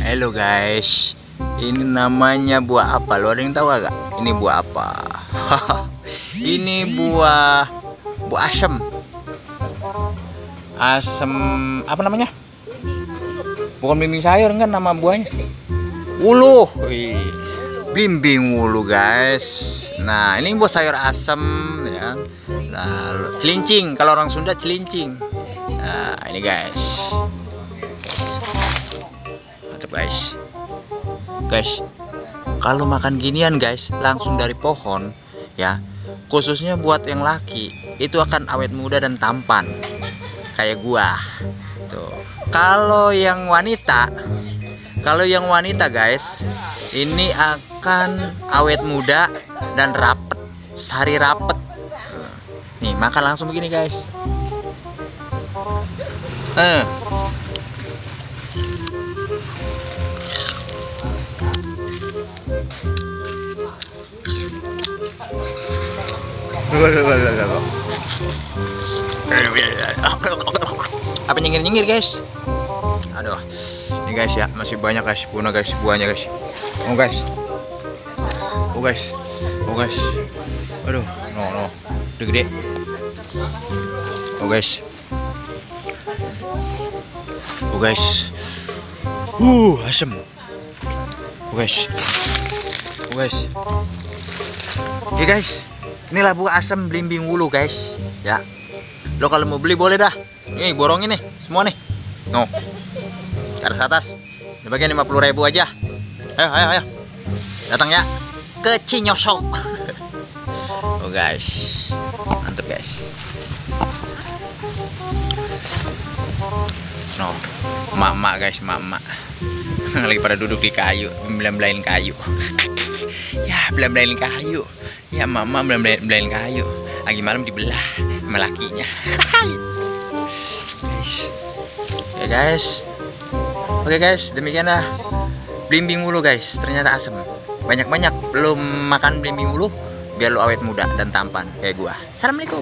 Halo guys, ini namanya buah apa? Lo ada yang tahu agak? Ini buah apa? Ini buah asem. Asem apa namanya? Bukan belimbing sayur kan nama buahnya? Wuluh. Belimbing wuluh guys. Nah ini buah sayur asem ya. Lalu celincing, kalau orang Sunda celincing. Nah ini guys. Guys, kalau makan ginian guys langsung dari pohon ya, khususnya buat yang laki itu akan awet muda dan tampan kayak gua tuh. Kalau yang wanita guys, ini akan awet muda dan rapet, sari rapet. Nih makan langsung begini guys. Apa nyengir guys? Aduh, ini guys ya, masih banyak guys punah guys buahnya guys. Oh guys, aduh, no, gede. Oh guys, asem. Guys. Oke guys, inilah buah asam belimbing wuluh guys. Ya, lo kalau mau beli boleh dah. Nih borongin nih, semua nih. No, ke atas. Di bagian 50.000 aja. Ayo. Datang ya ke Cinyosok. Oh guys, mantep guys. No, mak guys, mak. Lagi pada duduk di kayu, belah-belahin kayu. Ya, belah-belahin kayu. Ya, mama belah-belahin kayu. Lagi malam dibelah sama lakinya. Guys. Ya, guys. Oke, guys, demikianlah belimbing wuluh, guys. Ternyata asem. Banyak-banyak belum makan belimbing wuluh biar lo awet muda dan tampan kayak gua. Assalamualaikum.